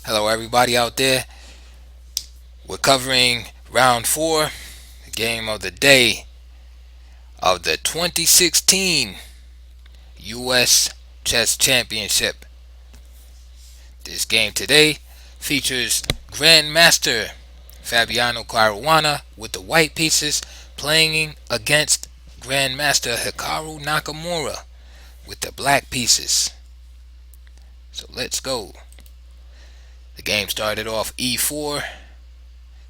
Hello, everybody out there. We're covering round four, the game of the day of the 2016 U.S. Chess Championship. This game today features Grandmaster Fabiano Caruana with the white pieces playing against Grandmaster Hikaru Nakamura with the black pieces. So let's go. The game started off e4,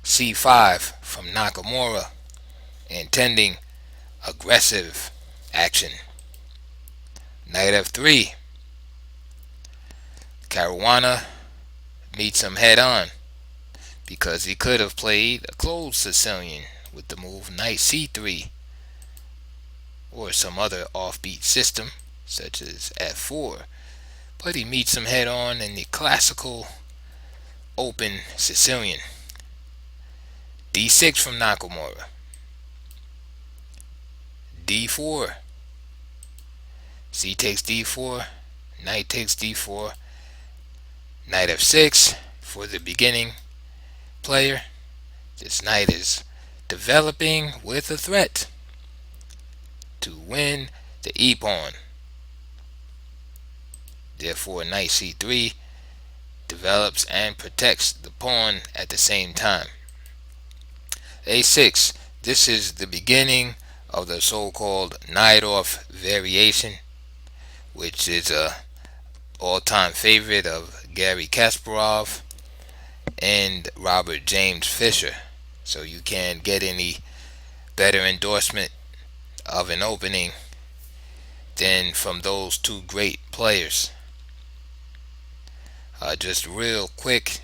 c5 from Nakamura, intending aggressive action. Knight f3. Caruana meets him head on because he could have played a closed Sicilian with the move knight c3 or some other offbeat system such as f4, but he meets him head on in the classical open Sicilian. d6 from Nakamura. d4. C takes d4, knight takes d4, knight f6 for the beginning player. This knight is developing with a threat to win the e-pawn. Therefore, knight c3 develops and protects the pawn at the same time. a6. This is the beginning of the so-called knight-off variation, which is a all-time favorite of Gary Kasparov and Robert James Fischer. So you can't get any better endorsement of an opening than from those two great players. Just real quick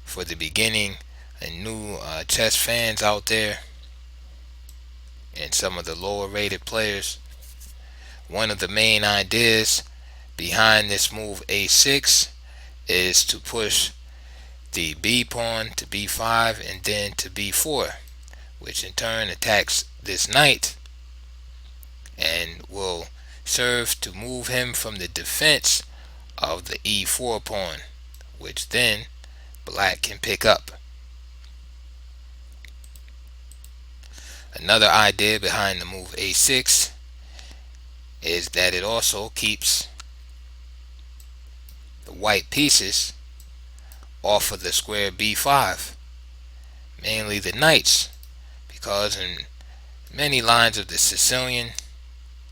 for the beginning and new chess fans out there and some of the lower rated players, one of the main ideas behind this move a6 is to push the b pawn to b5 and then to b4, which in turn attacks this knight and will serve to move him from the defense of the e4 pawn, which then black can pick up. Another idea behind the move a6 is that it also keeps the white pieces off of the square b5, mainly the knights, because in many lines of the Sicilian,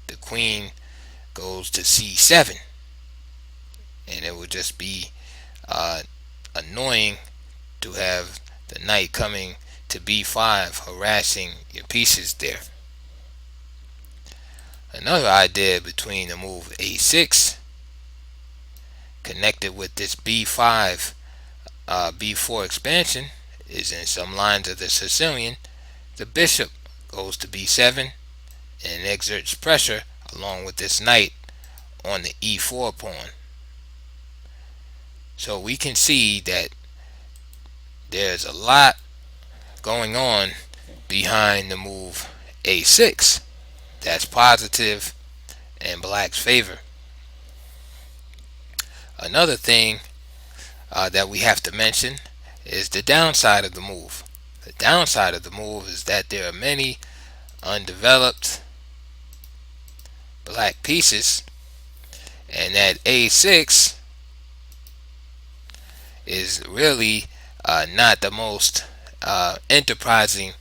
the queen goes to c7, and it would just be annoying to have the knight coming to b5 harassing your pieces there. Another idea between the move a6 connected with this b5 b4 expansion is in some lines of the Sicilian, the bishop goes to b7 and exerts pressure along with this knight on the e4 pawn. So we can see that there's a lot going on behind the move a6 that's positive in black's favor. Another thing that we have to mention is the downside of the move. The downside of the move is that there are many undeveloped black pieces, and that a6 is really not the most enterprising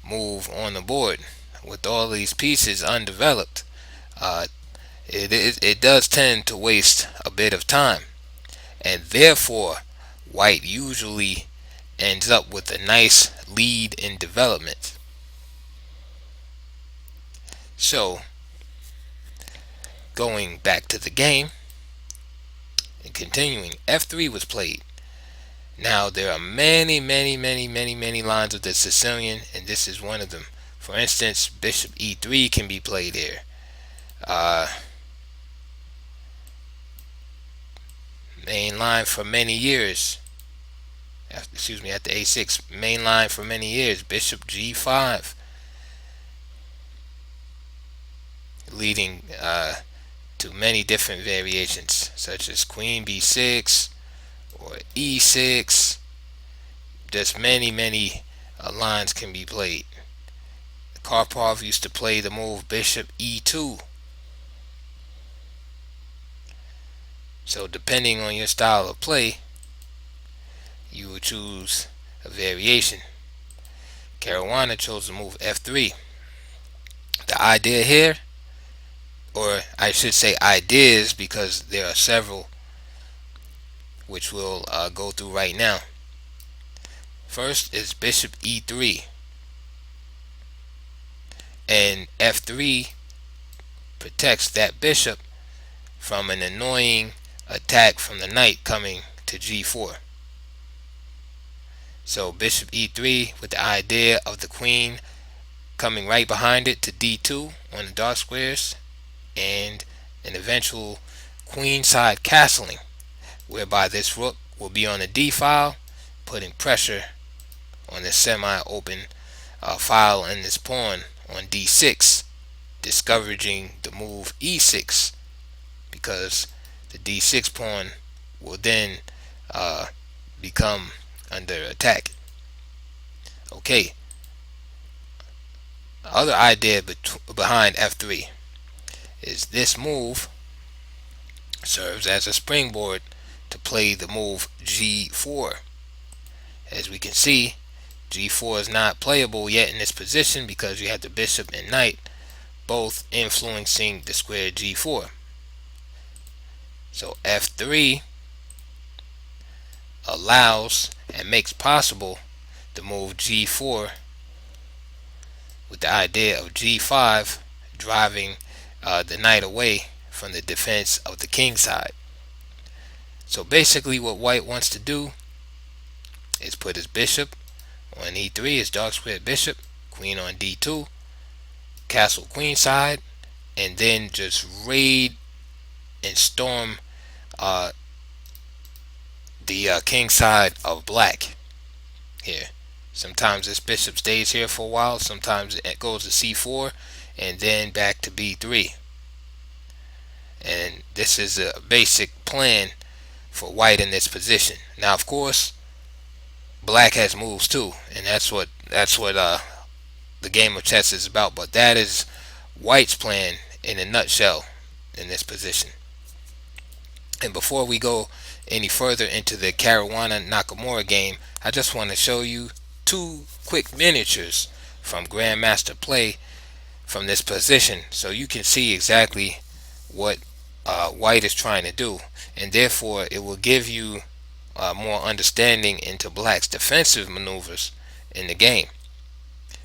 move on the board. With all these pieces undeveloped, it does tend to waste a bit of time, and therefore white usually ends up with a nice lead in development. So going back to the game and continuing, f3 was played. Now there are many lines of the Sicilian, and this is one of them. For instance, bishop e3 can be played here. Main line for many years. After a6, main line for many years. Bishop g5, leading to many different variations, such as queen b6 or e6. Just many lines can be played. Karpov used to play the move bishop e2. So depending on your style of play, you will choose a variation. Caruana chose the move f3. The idea here, or I should say ideas, because there are several which we'll go through right now. First is bishop e3, and f3 protects that bishop from an annoying attack from the knight coming to g4. So bishop e3 with the idea of the queen coming right behind it to d2 on the dark squares, and an eventual queenside castling, whereby this rook will be on the d file, putting pressure on the semi-open file and this pawn on d6, discouraging the move e6, because the d6 pawn will then become under attack. Okay, the other idea behind f3 is this move serves as a springboard to play the move g4. As we can see, g4 is not playable yet in this position because you have the bishop and knight both influencing the square g4. So f3 allows and makes possible the move g4 with the idea of g5 driving the knight away from the defense of the king side. So basically what white wants to do is put his bishop on e3, his dark square bishop, queen on d2, castle queen side, and then just raid and storm the king side of black here. Sometimes this bishop stays here for a while, sometimes it goes to c4 and then back to b3. And this is a basic plan for white in this position. Now of course black has moves too, and that's what the game of chess is about, but that is white's plan in a nutshell in this position. And before we go any further into the Caruana Nakamura game, I just want to show you two quick miniatures from Grandmaster Play from this position, so you can see exactly what white is trying to do, and therefore it will give you more understanding into black's defensive maneuvers in the game.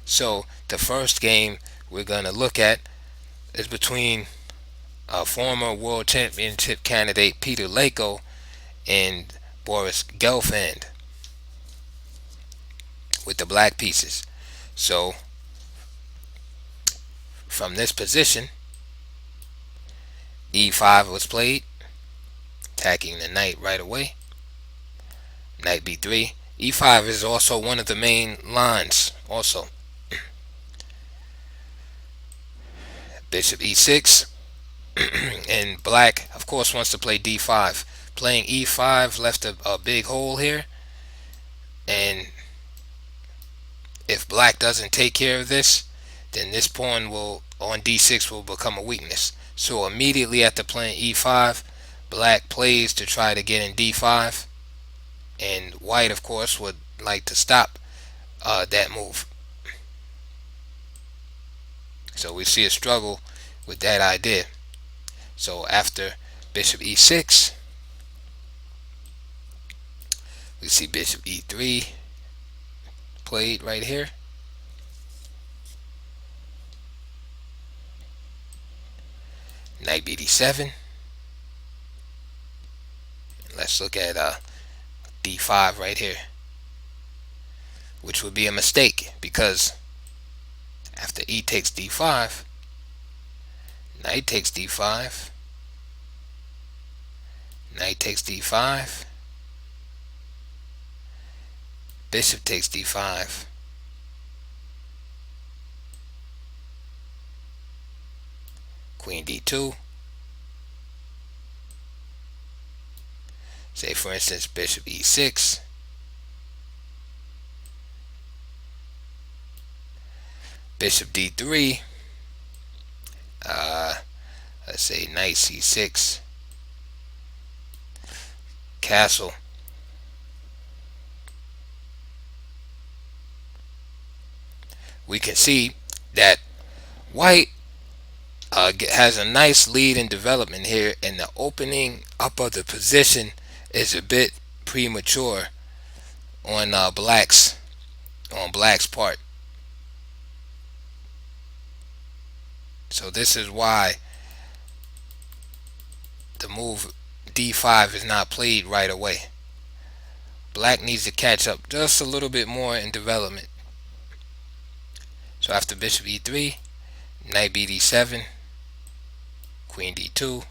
So the first game we're going to look at is between former world championship candidate Peter Leko and Boris Gelfand with the black pieces. So from this position, e5 was played, attacking the knight right away. Knight b3. e5 is also one of the main lines also. Bishop e6. And black of course wants to play d5. Playing e5 left a big hole here, and if black doesn't take care of this, then this pawn will on d6 will become a weakness. So immediately after playing e5, black plays to try to get in d5, and white of course would like to stop that move. So we see a struggle with that idea. So after bishop e6, we see bishop e3 played right here. Knight bd7. Let's look at d5 right here, which would be a mistake, because after e takes d5, knight takes d5, knight takes d5, bishop takes d5, queen d2. Say for instance bishop e6, bishop d3, let's say knight c6, castle, we can see that white has a nice lead in development here, and the opening up of the position is a bit premature on black's part. So this is why the move d5 is not played right away. Black needs to catch up just a little bit more in development. So after bishop e3, knight b d7, queen d2,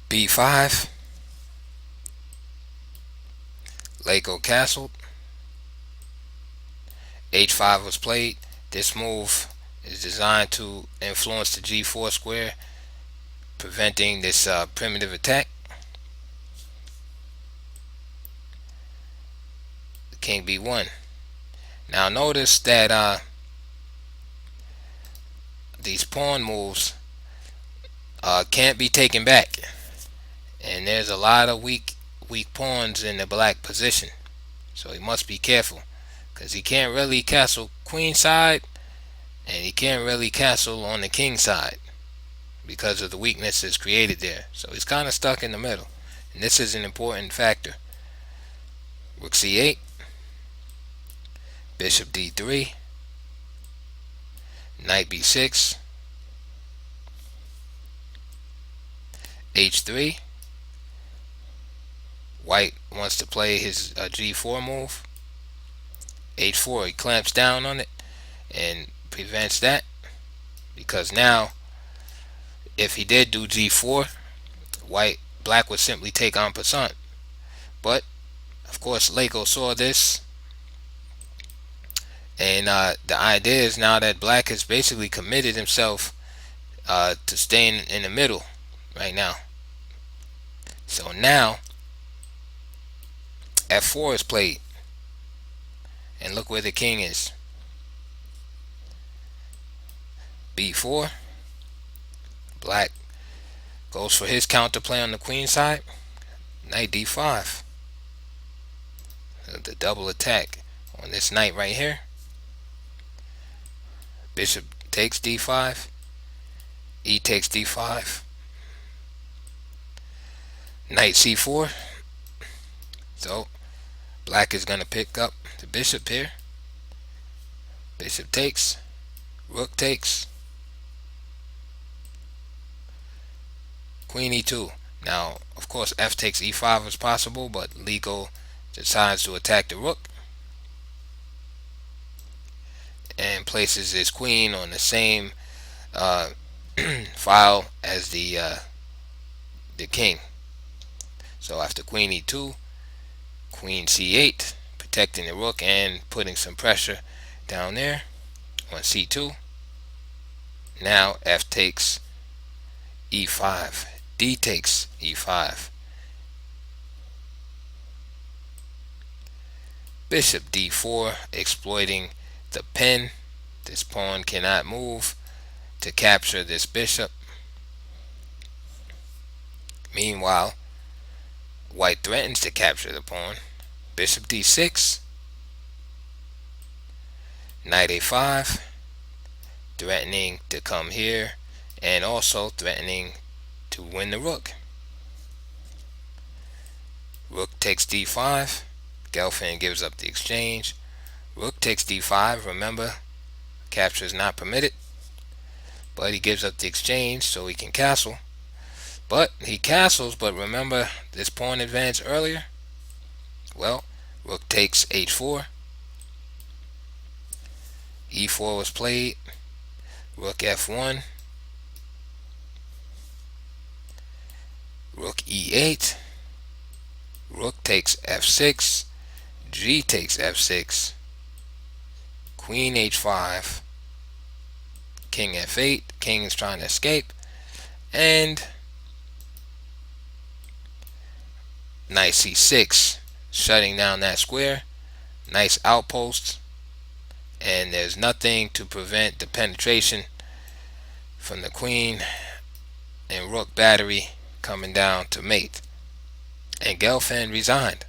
b5, Lego castled, h5 was played. This move is designed to influence the g4 square, preventing this primitive attack. King b1. Now notice that these pawn moves can't be taken back, and there's a lot of weak pawns in the black position, so he must be careful, because he can't really castle queen side, and he can't really castle on the king side because of the weaknesses created there. So he's kind of stuck in the middle, and this is an important factor. Rook c8, bishop d3, knight b6, h3. White wants to play his g4 move. h4, he clamps down on it and prevents that, because now if he did do g4, black would simply take en passant. But of course Lego saw this, and the idea is now that black has basically committed himself to staying in the middle right now. So now f4 is played, and look where the king is. b4, black goes for his counterplay on the queen side, knight d5, the double attack on this knight right here. Bishop takes d5, e takes d5, knight c4. So black is going to pick up the bishop here. Bishop takes, rook takes, queen e2. Now of course f takes e5 is possible, but Lego decides to attack the rook and places his queen on the same file as the king. So after queen e2, queen c8, protecting the rook and putting some pressure down there on c2. Now f takes e5, d takes e5, bishop d4, exploiting the pin. This pawn cannot move to capture this bishop. Meanwhile, white threatens to capture the pawn. Bishop d6, knight a5, threatening to come here and also threatening to win the rook. Rook takes d5, Gelfand gives up the exchange. Rook takes d5, remember capture is not permitted, but he gives up the exchange so he can castle. But he castles, but remember this pawn advanced earlier? Well, rook takes h4, e4 was played, rook f1, rook e8, rook takes f6, g takes f6, queen h5, king f8, king is trying to escape, and knight c6, shutting down that square. Nice outpost, and there's nothing to prevent the penetration from the queen and rook battery coming down to mate. And Gelfand resigned.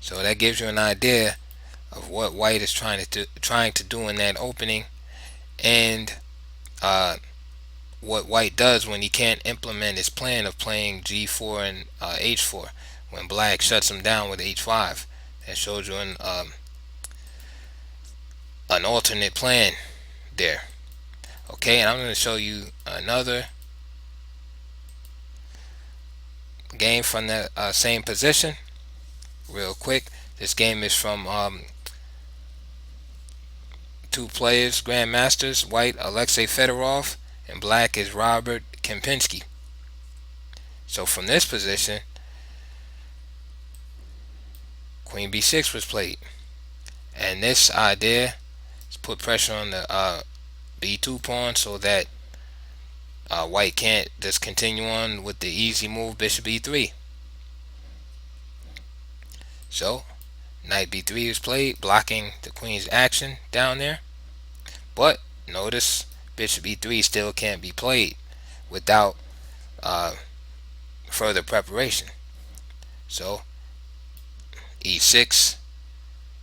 So that gives you an idea of what white is trying to do in that opening, and what white does when he can't implement his plan of playing g4 and h4 when black shuts him down with h5. That shows you an alternate plan there. Okay, and I'm going to show you another game from the same position real quick. This game is from two players, grandmasters. White, Alexei Fedorov, and black is Robert Kempinski. So from this position, queen b6 was played, and this idea is put pressure on the b2 pawn so that white can't just continue on with the easy move bishop e3. So knight b3 is played, blocking the queen's action down there. But notice bishop e3 still can't be played without further preparation. So e6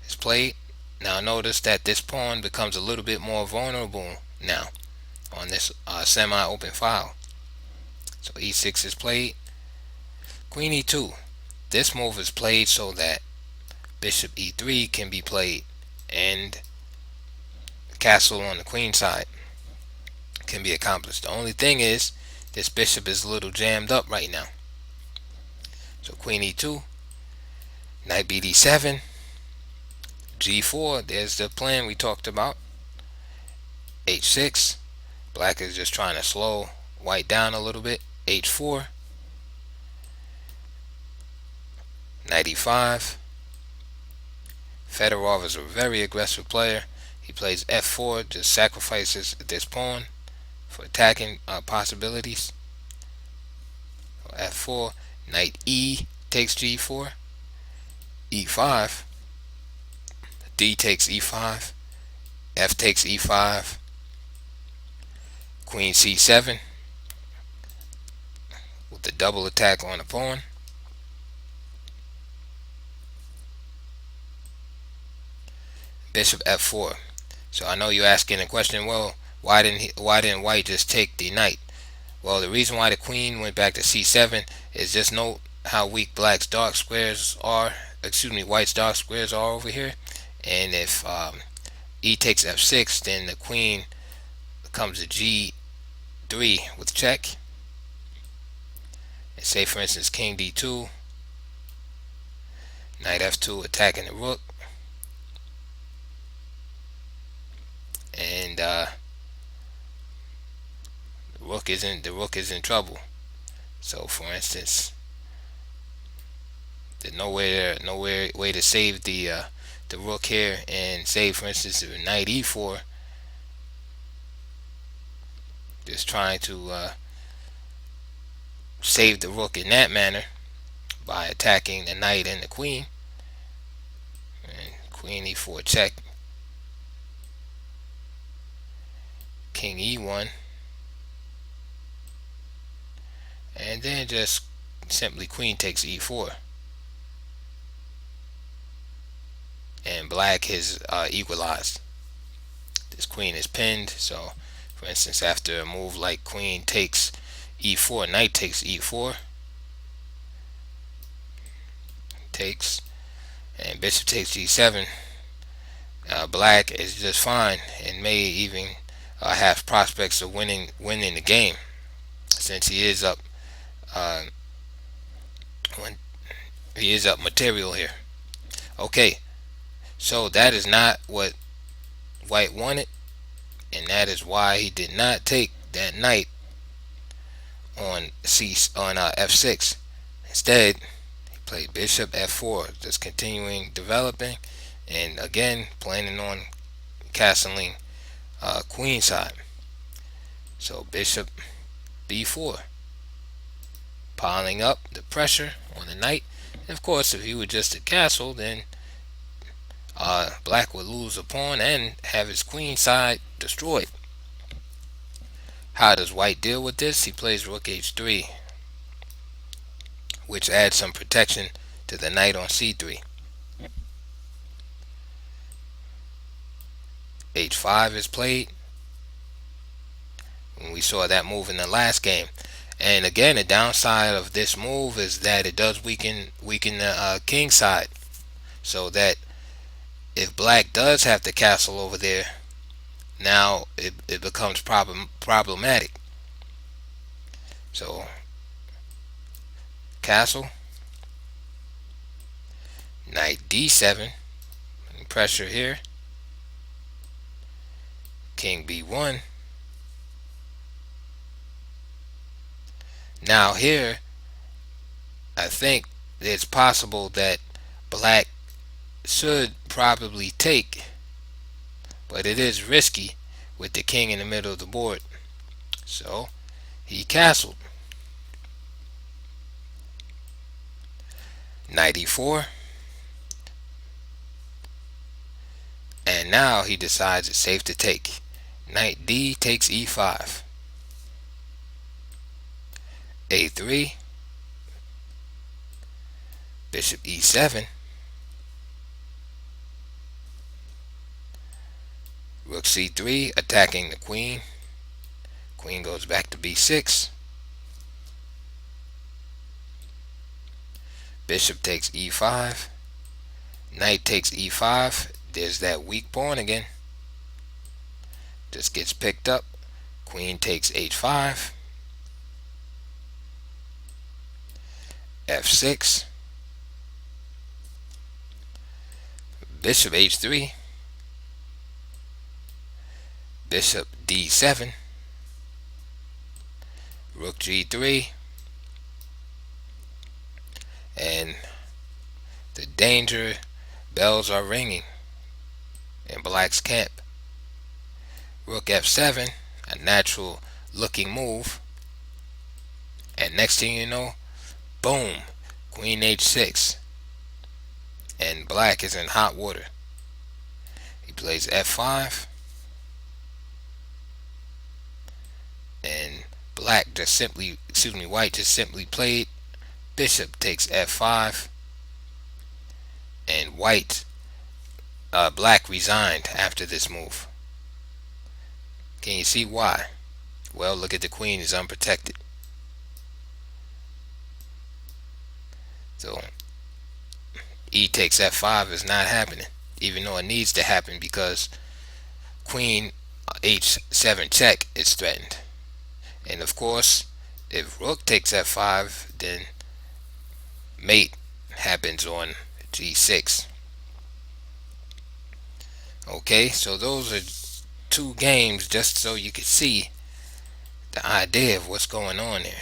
is played. Now notice that this pawn becomes a little bit more vulnerable now on this semi-open file. So e6 is played. Queen e2. This move is played so that bishop e3 can be played, and castle on the queen side can be accomplished. The only thing is, this bishop is a little jammed up right now. So queen e2, knight bd7, g4. There's the plan we talked about. h6. Black is just trying to slow white down a little bit. h4. Knight e5. Fedorov is a very aggressive player. He plays f4, just sacrifices this pawn for attacking possibilities. f4, knight e takes g4, e5, d takes e5, f takes e5, queen c7 with the double attack on the pawn. Bishop f4. So I know you're asking the question, well, why didn't white just take the knight? Well, the reason why the queen went back to c7 is just note how weak black's dark squares are. Excuse me, white's dark squares are over here. And if e takes f6, then the queen comes to g3 with check. And say, for instance, king d2, knight f2 attacking the rook. And the rook is in trouble. So for instance, there's no way to save the rook here, and say for instance the knight e4, just trying to save the rook in that manner by attacking the knight and the queen. And queen e4 check, king e1, and then just simply queen takes e4, and black is equalized. This queen is pinned. So for instance, after a move like queen takes e4, knight takes e4, takes, and bishop takes g7, black is just fine and may even have prospects of winning the game, since he is up material here. Okay, so that is not what white wanted, and that is why he did not take that knight on f6. Instead, he played bishop f4, just continuing developing, and again planning on castling queen side. So bishop b4. piling up the pressure on the knight. And of course, if he were just a castle, then black would lose a pawn and have his queen side destroyed. How does white deal with this? He plays rook h3, which adds some protection to the knight on c3. h5 is played. And we saw that move in the last game. And again, the downside of this move is that it does weaken the king side, so that if black does have the castle over there, now it becomes problematic. So castle, knight d7, pressure here, king b1. Now here, I think it's possible that black should probably take, but it is risky with the king in the middle of the board. So he castled. Knight e4. And now he decides it's safe to take. Knight d takes e5. a3. Bishop e7. Rook c3, attacking the queen. Queen goes back to b6. Bishop takes e5. Knight takes e5. There's that weak pawn again. Just gets picked up. Queen takes h5. f6. Bishop h3. Bishop d7. Rook g3. And the danger bells are ringing in black's camp. Rook f7, a natural looking move. And next thing you know, boom, queen h6. And black is in hot water. He plays f5. And white just simply played bishop takes f5. And black resigned after this move. Can you see why? Well, look at the queen is unprotected. So e takes f5 is not happening, even though it needs to happen because queen h7 check is threatened. And of course, if rook takes f5, then mate happens on g6. Okay, so those are two games just so you can see the idea of what's going on there.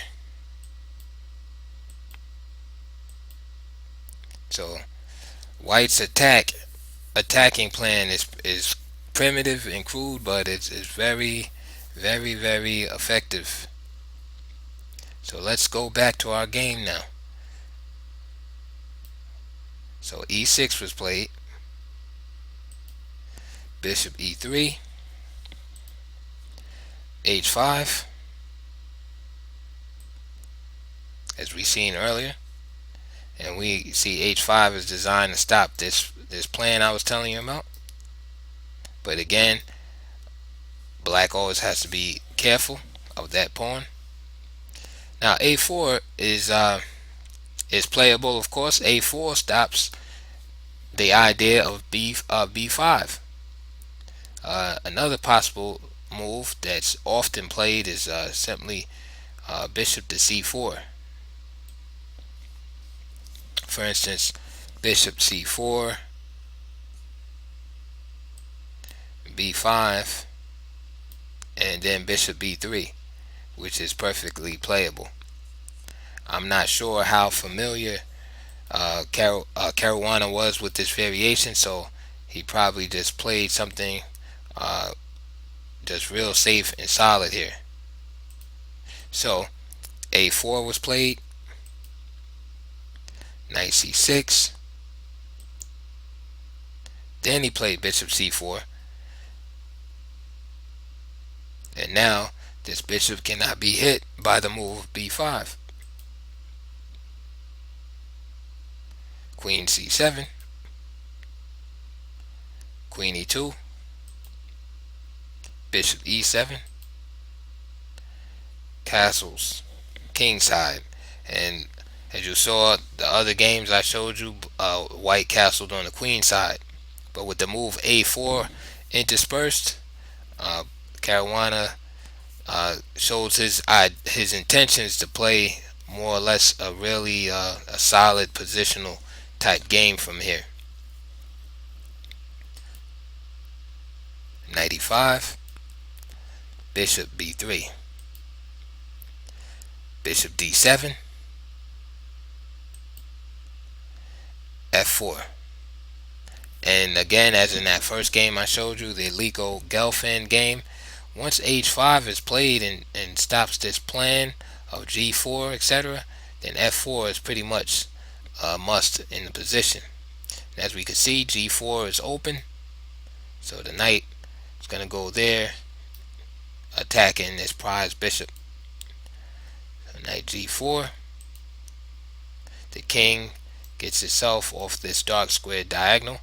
So white's attacking plan is primitive and crude, but it's very, very, very effective. So let's go back to our game now. So e6 was played. Bishop e3. h5, as we seen earlier. And we see h5 is designed to stop this plan I was telling you about. But again, black always has to be careful of that pawn. Now a4 is playable, of course. a4 stops the idea of b5. Another possible move that's often played is simply bishop to c4. For instance, bishop c4, b5, and then bishop b3, which is perfectly playable. I'm not sure how familiar Caruana was with this variation, so he probably just played something just real safe and solid here. So a4 was played. Knight c6. Then he played bishop c4. And now this bishop cannot be hit by the move of b5. Queen c7. Queen e2. Bishop e7. Castles. Kingside. And as you saw, the other games I showed you, white castled on the queen side. But with the move a4 interspersed, Caruana shows his intentions to play more or less a really a solid positional type game from here. Knight e5. Bishop b3. Bishop d7. f4. And again, as in that first game I showed you, the Lico Gelfand game, once h5 is played and stops this plan of g4, etc., then f4 is pretty much a must in the position. And as we can see, g4 is open, so the knight is going to go there, attacking this prized bishop. So knight g4. The king gets itself off this dark square diagonal.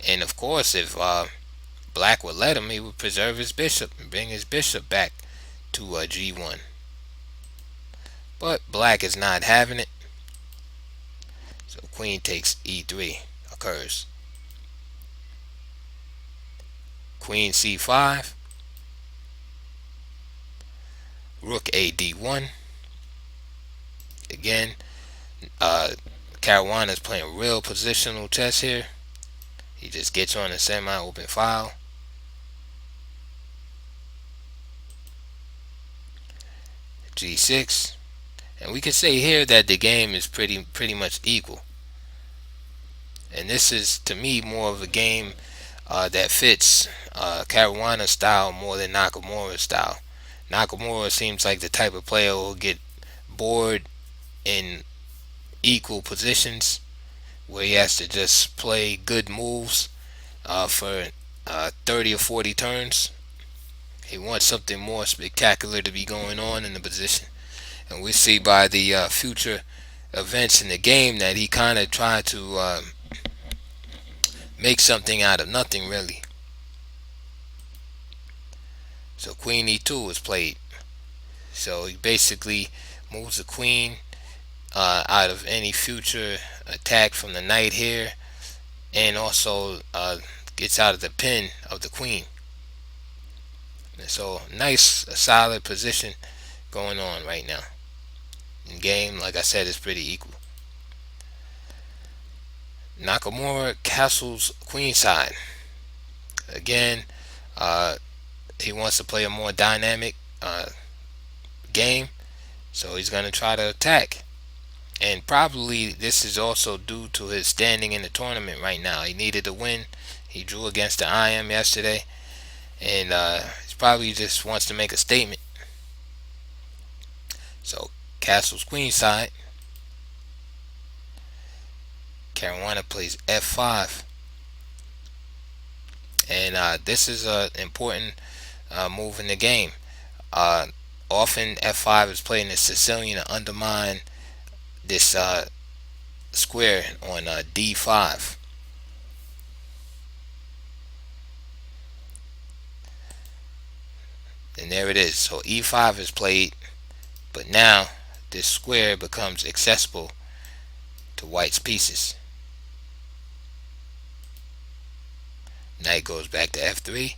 And of course, if black would let him, he would preserve his bishop and bring his bishop back to g1. But black is not having it. So queen takes e3 occurs. Queen c5. Rook a d1. Again, Caruana is playing real positional chess here. He just gets on a semi-open file. g6. And we can say here that the game is pretty much equal. And this is, to me, more of a game that fits Caruana's style more than Nakamura's style. Nakamura seems like the type of player who will get bored in equal positions, where he has to just play good moves for 30 or 40 turns. He wants something more spectacular to be going on in the position. And we see by the future events in the game that he kind of tried to make something out of nothing, really. So queen e2 is played. So he basically moves the queen out of any future attack from the knight here, and also gets out of the pin of the queen. And so nice solid position going on right now. In game, like I said, is pretty equal. Nakamura castles queenside. Again, he wants to play a more dynamic game, so he's going to try to attack. And probably this is also due to his standing in the tournament right now. He needed a win. He drew against the IM yesterday, and he probably just wants to make a statement. So castles queenside. Caruana plays f5, and this is an important move in the game. Often f5 is played in the Sicilian to undermine this square on d5. And there it is. So e5 is played, but now this square becomes accessible to white's pieces. Knight goes back to f3,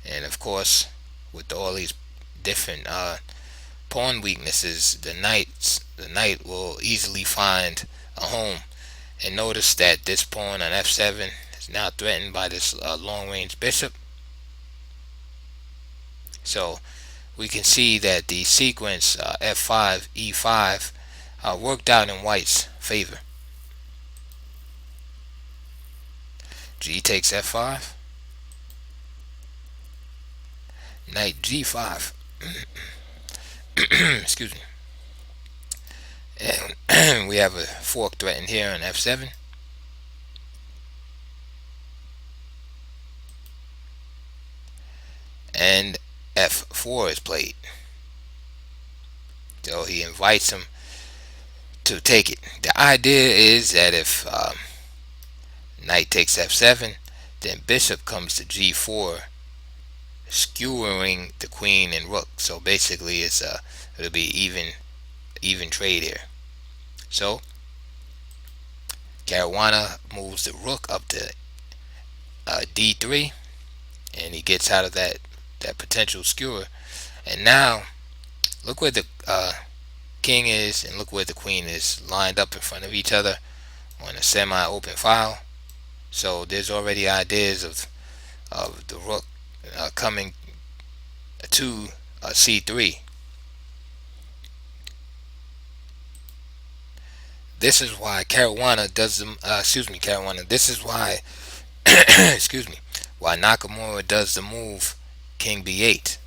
and of course, with all these different pawn weaknesses, the knight will easily find a home. And notice that this pawn on f7 is now threatened by this long-range bishop. So we can see that the sequence f5, e5 worked out in white's favor. G takes f5. Knight g5. Excuse me. And we have a fork threatened here on f7. And f4 is played. So he invites him to take it. The idea is that if knight takes f7, then bishop comes to g4, skewering the queen and rook. So basically, it'll be even trade here. So Caruana moves the rook up to d3, and he gets out of that potential skewer. And now look where the king is, and look where the queen is, lined up in front of each other on a semi-open file. So there's already ideas of the rook coming to c3. This is why Caruana does the Caruana. This is why excuse me, why Nakamura does the move king b8,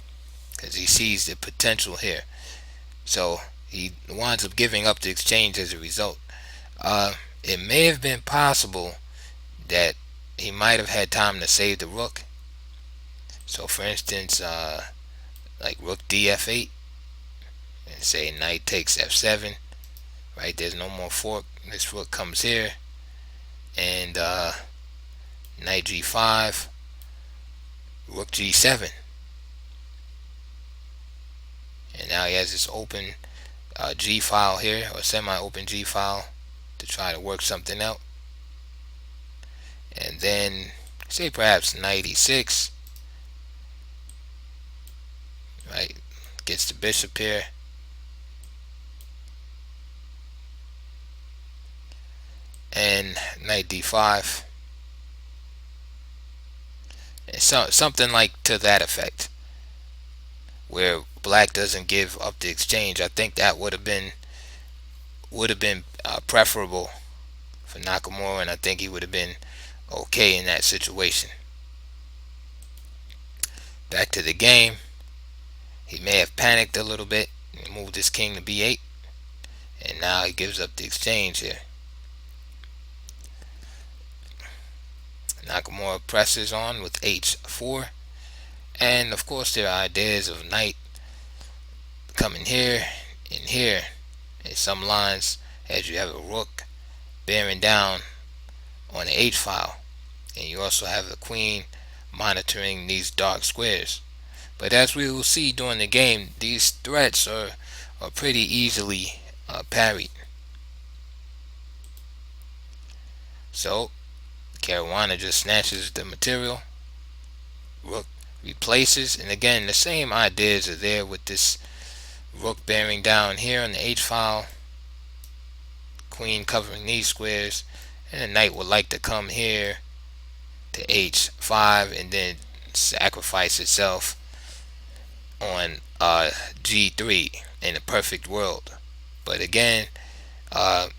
because he sees the potential here. So he winds up giving up the exchange as a result. It may have been possible that he might have had time to save the rook. So for instance, like rook df8, and say knight takes f7. Right, there's no more fork. This rook comes here, and knight g5, rook g7, and now he has this open g file here, or semi-open g file, to try to work something out. And then say perhaps knight e6, right, gets the bishop here, and knight d5, and something like to that effect, where black doesn't give up the exchange. I think that would have been preferable for Nakamura, and I think he would have been okay in that situation. Back to the game, he may have panicked a little bit and moved his king to b8, and now he gives up the exchange here. Nakamura presses on with h4, and of course there are ideas of knight coming here and here in some lines, as you have a rook bearing down on the h file, and you also have the queen monitoring these dark squares. But as we will see during the game, these threats are pretty easily parried. So Caruana just snatches the material, rook replaces, and again the same ideas are there with this rook bearing down here on the h file, queen covering these squares, and the knight would like to come here to h5 and then sacrifice itself on g3 in a perfect world. But again, it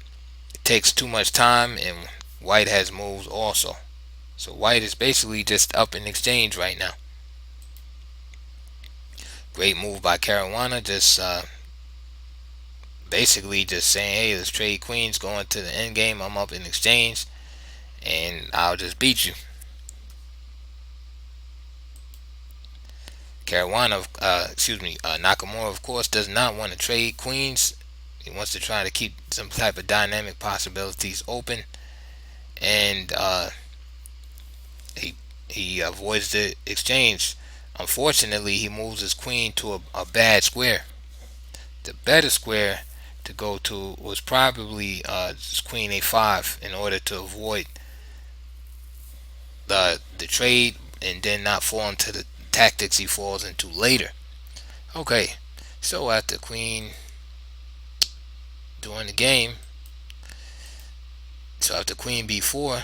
takes too much time, and white has moves also. So white is basically just up in exchange right now. Great move by Caruana, just basically just saying, hey, let's trade queens, going to the end game. I'm up in exchange, and I'll just beat you. Nakamura, of course, does not want to trade queens. He wants to try to keep some type of dynamic possibilities open, and he avoids the exchange. Unfortunately, he moves his queen to a bad square. The better square to go to was probably queen a5, in order to avoid the trade and then not fall into the tactics he falls into later. Okay, so after queen during the game, so after queen b4,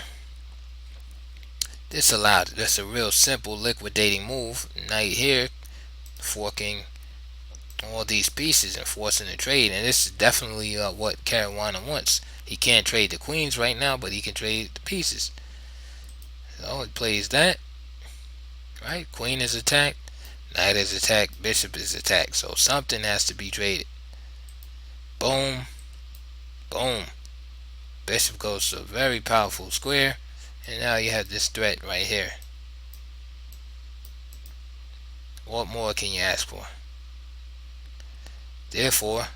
this allowed, that's a real simple liquidating move. Knight here, forking all these pieces and forcing a trade, and this is definitely what Caruana wants. He can't trade the queens right now, but he can trade the pieces. So he plays that, right? Queen is attacked, knight is attacked, bishop is attacked, so something has to be traded. Boom. Boom. Bishop goes to a very powerful square, and now you have this threat right here. What more can you ask for? Therefore,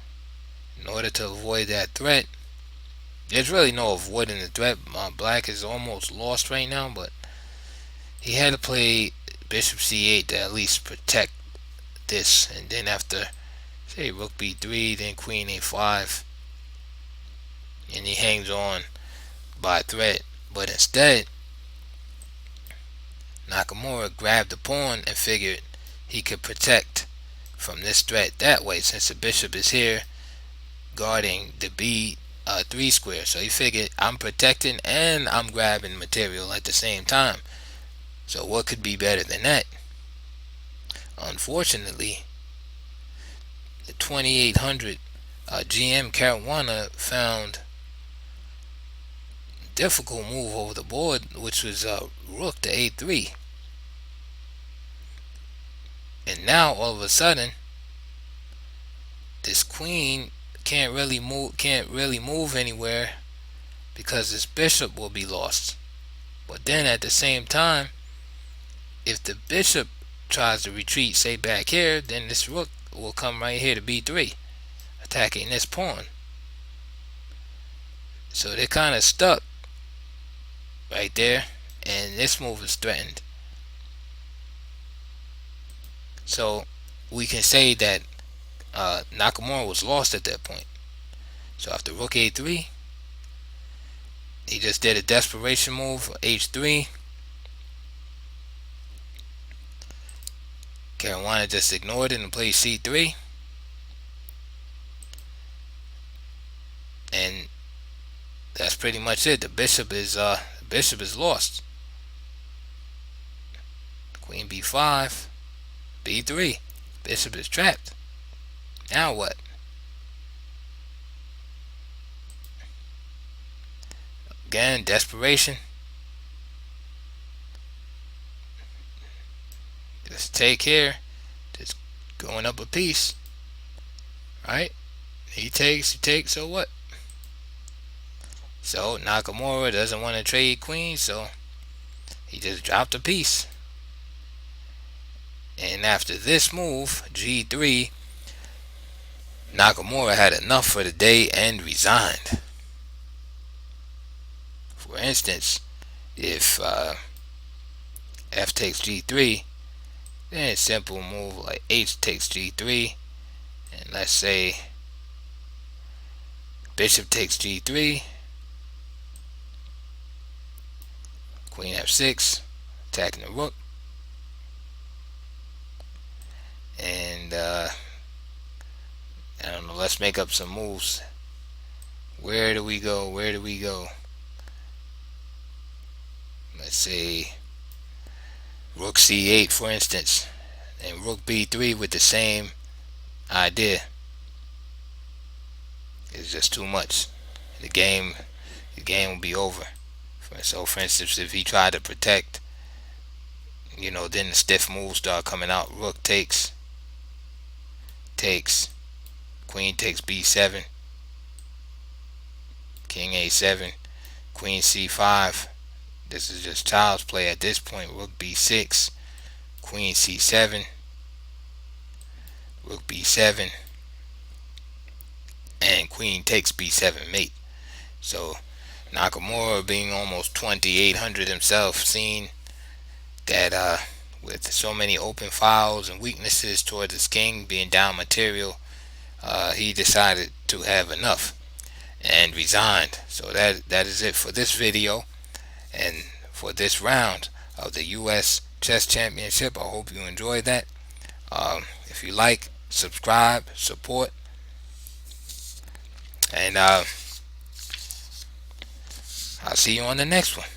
in order to avoid that threat, there's really no avoiding the threat. Black is almost lost right now, but he had to play bishop c8 to at least protect this. And then after, say, rook b3, then queen a5, and he hangs on by a threat. But instead, Nakamura grabbed the pawn and figured he could protect from this threat that way, since the bishop is here guarding the b3 square. So he figured, I'm protecting and I'm grabbing material at the same time. So what could be better than that? Unfortunately, the 2800 GM Caruana found a difficult move over the board, which was rook to a3. And now all of a sudden, this queen can't really move anywhere, because this bishop will be lost. But then at the same time, if the bishop tries to retreat, say back here, then this rook will come right here to b3, attacking this pawn. So they're kind of stuck right there, and this move is threatened. So we can say that Nakamura was lost at that point. So after rook a3, he just did a desperation move, h3. Caruana just ignored it and played c3. And that's pretty much it. The bishop is lost. Queen b5, b3. Bishop is trapped. Now what? Again, desperation. Just take here. Just going up a piece. Right? He takes, so what? So Nakamura doesn't want to trade queen, so he just dropped a piece. And after this move, g3, Nakamura had enough for the day and resigned. For instance, if f takes g3, then a simple move like h takes g3, and let's say bishop takes g3, queen f6, attacking the rook, and I don't know, let's make up some moves. Where do we go? Let's say rook c8, for instance, and rook b3 with the same idea. It's just too much. The game will be over. So for instance, if he tried to protect, then the stiff moves start coming out. Rook takes, queen takes b7, king a7, queen c5. This is just child's play at this point. Rook b6, queen c7, rook b7, and queen takes b7 mate. So Nakamura, being almost 2800 himself, seen that with so many open files and weaknesses towards his king being down material, he decided to have enough and resigned. So that is it for this video and for this round of the US Chess Championship. I hope you enjoyed that. If you like, subscribe, support, and I'll see you on the next one.